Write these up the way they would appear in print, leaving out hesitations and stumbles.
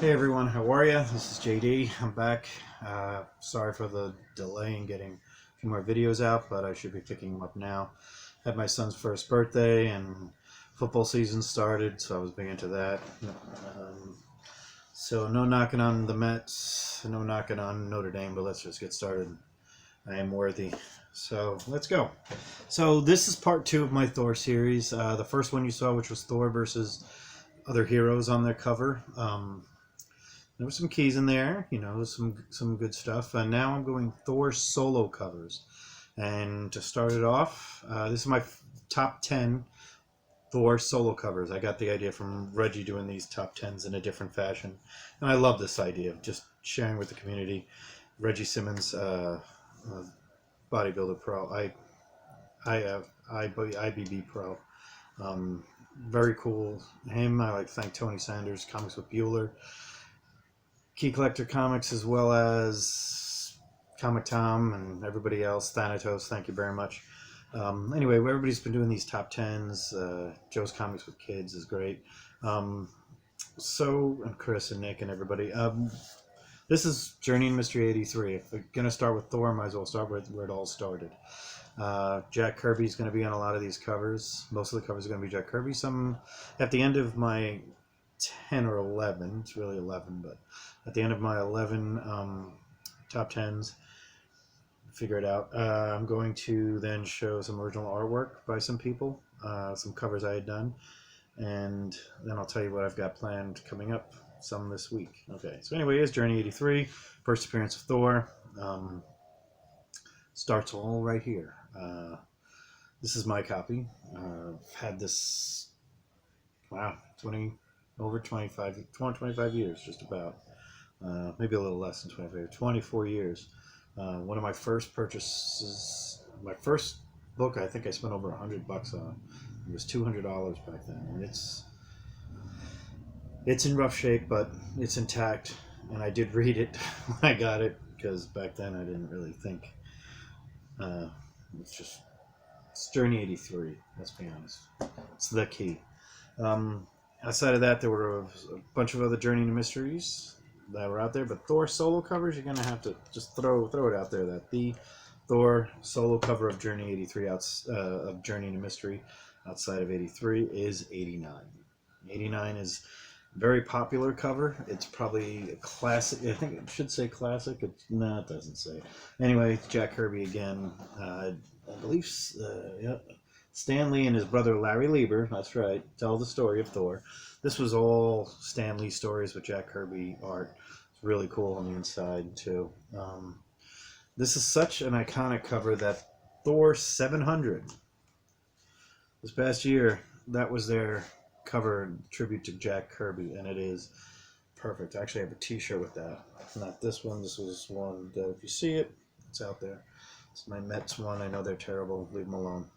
Hey everyone, how are you? This is JD. I'm back. Sorry for the delay in getting a few more videos out, but I should be picking them up now. Had my son's first birthday and football season started, so I was big into that. Um, so no knocking on the Mets, no knocking on Notre Dame, but let's just get started. I am worthy. So let's go. So this is part two of my Thor series. The first one you saw, which was Thor versus other heroes on their cover. There were some keys in there, some good stuff. And now I'm going Thor solo covers. And to start it off, this is my top 10 Thor solo covers. I got the idea from Reggie doing these top 10s in a different fashion. And I love this idea of just sharing with the community. Reggie Simmons, bodybuilder pro, IBB pro. Very cool. Him, I like to thank Tony Sanders, Comics with Bueller. Key Collector Comics, as well as Comic Tom and everybody else. Thanatos, thank you very much. Anyway, everybody's been doing these top 10s. Joe's Comics with Kids is great. And Chris and Nick and everybody. This is Journey in Mystery 83. If we're going to start with Thor, might as well start with where it all started. Jack Kirby's going to be on a lot of these covers. Most of the covers are going to be Jack Kirby. Some at the end of my 10 or 11, it's really 11, but at the end of my 11 top 10s, figure it out, I'm going to then show some original artwork by some people, some covers I had done, and then I'll tell you what I've got planned coming up, some this week. Okay, so anyway, it's Journey 83, first appearance of Thor. Starts all right here. This is my copy. I've had this, wow, 25 years, just about. Maybe a little less than 24 years. One of my first purchases, my first book, I think I spent over $100 on. It was $200 back then, and it's in rough shape, but it's intact. And I did read it when I got it, because back then I didn't really think. It's Journey 83. Let's be honest. It's the key. Outside of that, there were a bunch of other Journey to Mysteries that were out there, but Thor solo covers, you're gonna have to just throw it out there that the Thor solo cover of Journey 83 of Journey to Mystery outside of 83 is 89. 89 is a very popular cover. It's probably a classic. I think it should say classic. No, it doesn't say. Anyway, it's Jack Kirby again. I believe, Stan Lee and his brother Larry Lieber, that's right, tell the story of Thor. This was all Stan Lee stories with Jack Kirby art. It's really cool on the inside, too. This is such an iconic cover that Thor 700, this past year, that was their cover tribute to Jack Kirby, and it is perfect. I actually have a t-shirt with that. Not this one, this was one that if you see it, it's out there. It's my Mets one. I know they're terrible. Leave them alone.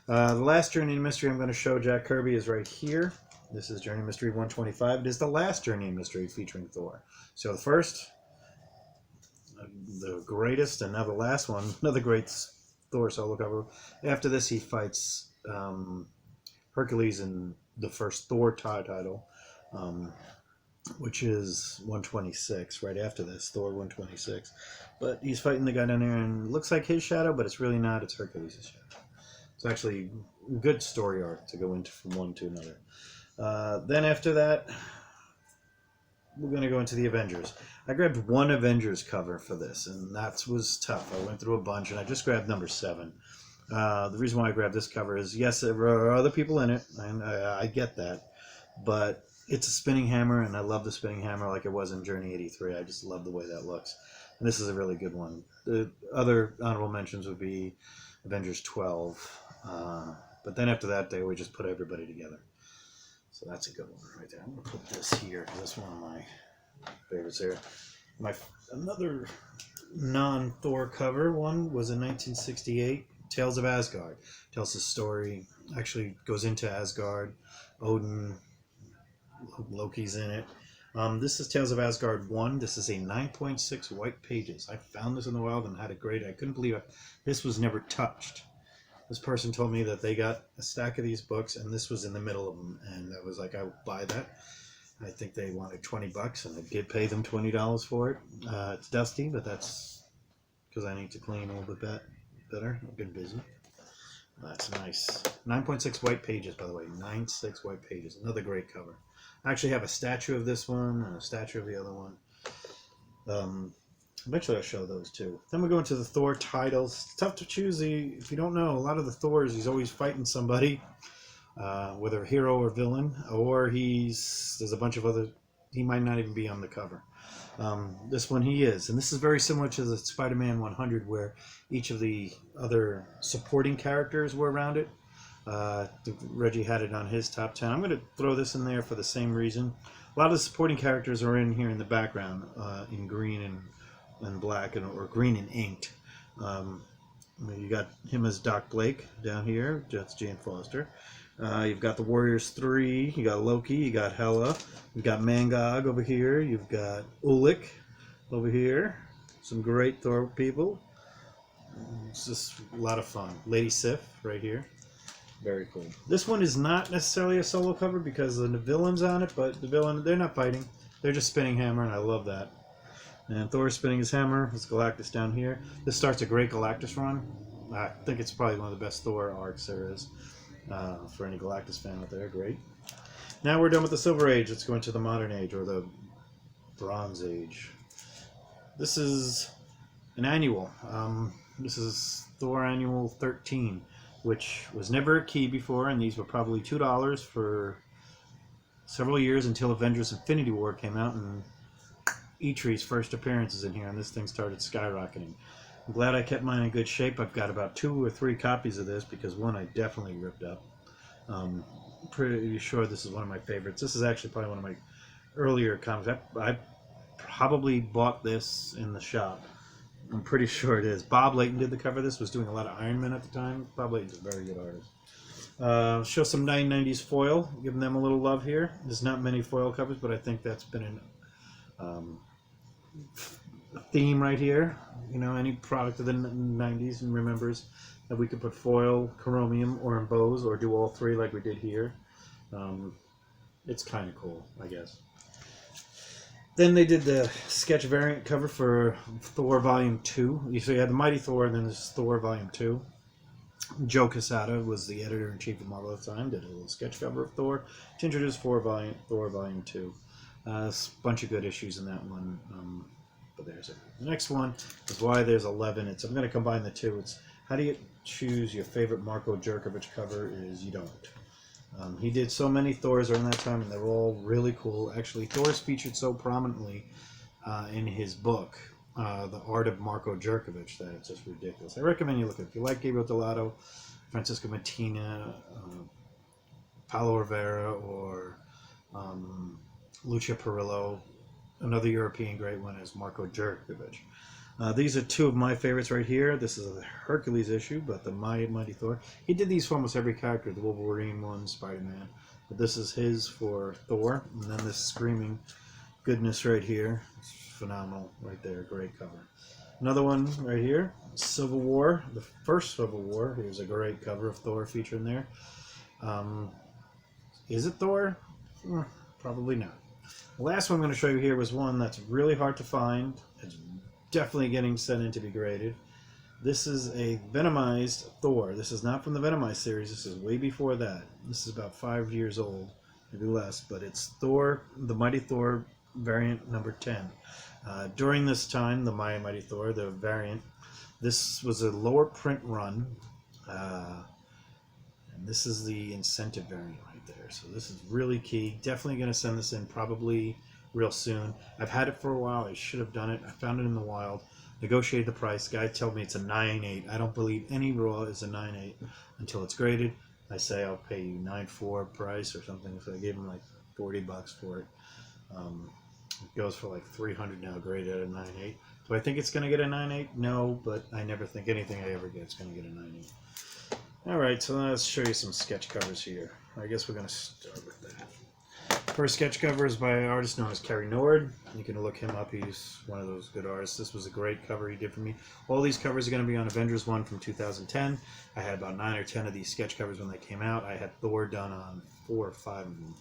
The last Journey in Mystery I'm going to show Jack Kirby is right here. This is Journey in Mystery 125. It is the last Journey in Mystery featuring Thor. So the first, the greatest, and now the last one, another great Thor solo cover. After this, he fights Hercules in the first Thor title, which is 126. Right after this, Thor 126. But he's fighting the guy down there, and it looks like his shadow, but it's really not. It's Hercules' shadow. It's actually good story arc to go into from one to another. Then after that, we're going to go into the Avengers. I grabbed one Avengers cover for this, and that was tough. I went through a bunch, and I just grabbed number 7. The reason why I grabbed this cover is, yes, there are other people in it, and I get that, but it's a spinning hammer, and I love the spinning hammer like it was in Journey 83. I just love the way that looks, and this is a really good one. The other honorable mentions would be Avengers 12, but then after that, they would just put everybody together. So that's a good one right there. I'm going to put this here, because that's one of my favorites there. Another non-Thor cover one was in 1968, Tales of Asgard. Tells the story, actually goes into Asgard. Odin, Loki's in it. This is Tales of Asgard 1. This is a 9.6 white pages. I found this in the wild and had it great. I couldn't believe it. This was never touched. This person told me that they got a stack of these books and this was in the middle of them. And I was like, I would buy that. I think they wanted $20, and I did pay them $20 for it. It's dusty, but that's because I need to clean a little bit better. I've been busy. That's nice. 9.6 white pages, by the way. 9.6 white pages. Another great cover. I actually have a statue of this one and a statue of the other one. Eventually I'll show those too. Then we go into the Thor titles. It's tough to choose. If you don't know, a lot of the Thors, he's always fighting somebody, whether hero or villain, or there's a bunch of other, he might not even be on the cover. This one he is, and this is very similar to the Spider-Man 100, where each of the other supporting characters were around it. Reggie had it on his top 10. I'm going to throw this in there for the same reason. A lot of the supporting characters are in here in the background, in green and black, or green and inked. You got him as Doc Blake down here. That's Jane Foster. You've got the Warriors 3. You got Loki. You got Hela. You've got Mangog over here. You've got Ulik over here. Some great Thor people. It's just a lot of fun. Lady Sif right here. Very cool. This one is not necessarily a solo cover because the villain's on it, but they're not fighting. They're just spinning hammer, and I love that. And Thor's spinning his hammer. There's Galactus down here. This starts a great Galactus run. I think it's probably one of the best Thor arcs there is. For any Galactus fan out there, great. Now we're done with the Silver Age. Let's go into the Modern Age, or the Bronze Age. This is an annual. This is Thor Annual 13, which was never a key before, and these were probably $2 for several years until Avengers Infinity War came out, and Eitree's first appearance is in here, and this thing started skyrocketing. I'm glad I kept mine in good shape. I've got about 2 or 3 copies of this because one I definitely ripped up. Pretty sure this is one of my favorites. This is actually probably one of my earlier comics. I probably bought this in the shop. I'm pretty sure it is. Bob Layton did the cover of this, was doing a lot of Iron Man at the time. Bob Layton's a very good artist. Show some 1990s foil, giving them a little love here. There's not many foil covers, but I think that's been a theme right here. You know, any product of the 90s and remembers that we could put foil, chromium, or emboss, or do all 3 like we did here. It's kind of cool, I guess. Then they did the sketch variant cover for Thor Volume 2. So you had the Mighty Thor, and then this is Thor Volume 2. Joe Quesada was the editor-in-chief of Marvel at the time, did a little sketch cover of Thor to introduce Thor Volume 2. A bunch of good issues in that one. But there's it. The next one is why there's 11. I'm going to combine the 2. It's how do you choose your favorite Marko Jerkovich cover is you don't. He did so many Thors during that time, and they were all really cool. Actually, Thor's featured so prominently in his book, The Art of Marko Jerkovich, that it's just ridiculous. I recommend you look at it. If you like Gabriel Delato, Francisco Mattina, Paulo Rivera, or Lucia Perillo, another European great one is Marko Jerkovich. These are 2 of my favorites right here. This is a Hercules issue, but the Mighty Thor. He did these for almost every character, the Wolverine one, Spider-Man. But this is his for Thor. And then this screaming goodness right here. It's phenomenal right there. Great cover. Another one right here, Civil War. The first Civil War. Here's a great cover of Thor featured in there. Is it Thor? Probably not. The last one I'm going to show you here was one that's really hard to find. It's definitely getting sent in to be graded. This is a Venomized Thor. This is not from the Venomized series. This is way before that. This is about 5 years old, maybe less. But it's Thor, the Mighty Thor variant number 10. During this time, the Mighty Thor, the variant, this was a lower print run. And this is the incentive variant right there. So this is really key. Definitely going to send this in probably real soon. I've had it for a while. I should have done it. I found it in the wild. Negotiated the price. Guy told me it's a 9.8. I don't believe any raw is a 9.8 until it's graded. I say I'll pay you 9.4 price or something. So I gave him like $40 for it. It goes for like $300 now, graded at a 9.8. Do I think it's going to get a 9.8? No, but I never think anything I ever get is going to get a 9.8. Alright, so let's show you some sketch covers here. I guess we're going to start with that. First sketch cover is by an artist known as Kerry Nord. You can look him up. He's one of those good artists. This was a great cover he did for me. All these covers are going to be on Avengers 1 from 2010. I had about 9 or 10 of these sketch covers when they came out. I had Thor done on 4 or 5 of them.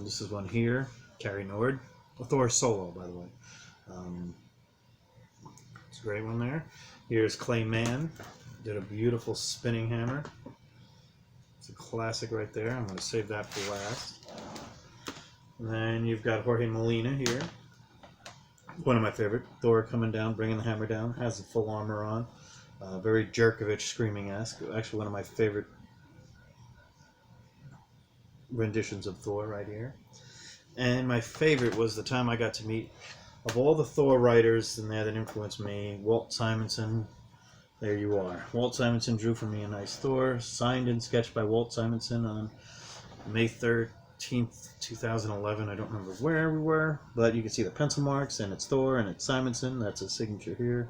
This is one here, Carrie Nord. Thor solo, by the way. It's a great one there. Here's Clay Man. Did a beautiful spinning hammer. It's a classic right there. I'm going to save that for last. And then you've got Jorge Molina here. One of my favorite. Thor coming down, bringing the hammer down. Has the full armor on. Very Jerkovich Screaming-esque. Actually, one of my favorite renditions of Thor right here. And my favorite was the time I got to meet, of all the Thor writers in there that influenced me, Walt Simonson. There you are. Walt Simonson drew for me a nice Thor, signed and sketched by Walt Simonson on May 13th, 2011. I don't remember where we were, but you can see the pencil marks, and it's Thor, and it's Simonson. That's his signature here.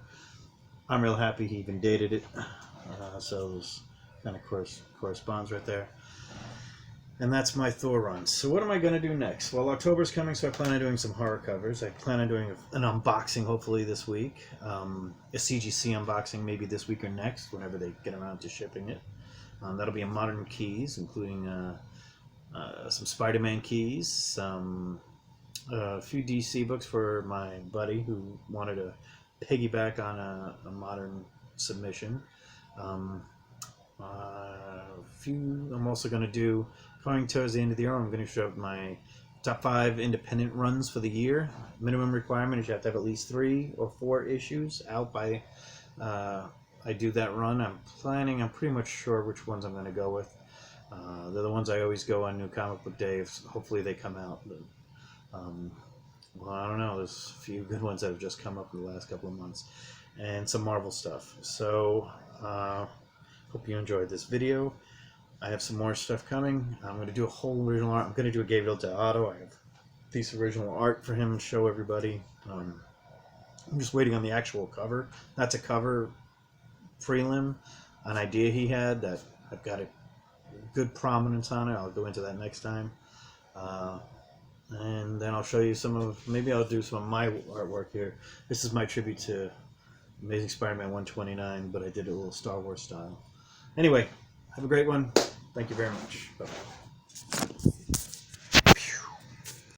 I'm real happy he even dated it, so it kind of corresponds right there. And that's my Thor run. So what am I going to do next? Well, October's coming, so I plan on doing some horror covers. I plan on doing an unboxing hopefully this week. A CGC unboxing maybe this week or next, whenever they get around to shipping it. That'll be a Modern Keys, including some Spider-Man keys, a few DC books for my buddy who wanted to piggyback on a modern submission. I'm also going to do, coming towards the end of the year, I'm going to show up my top 5 independent runs for the year. Minimum requirement is you have to have at least 3 or 4 issues out by I do that run. I'm pretty much sure which ones I'm going to go with. They're the ones I always go on New Comic Book Day. Hopefully they come out. But, well, I don't know. There's a few good ones that have just come up in the last couple of months. And some Marvel stuff. So, hope you enjoyed this video. I have some more stuff coming. I'm going to do a whole original art. I'm going to do a Gabriel Deodato. I have a piece of original art for him to show everybody. I'm just waiting on the actual cover. That's a cover prelim, an idea he had that I've got a good prominence on it. I'll go into that next time. And then I'll show you maybe I'll do some of my artwork here. This is my tribute to Amazing Spider-Man 129, but I did it a little Star Wars style. Anyway, have a great one. Thank you very much. Bye-bye.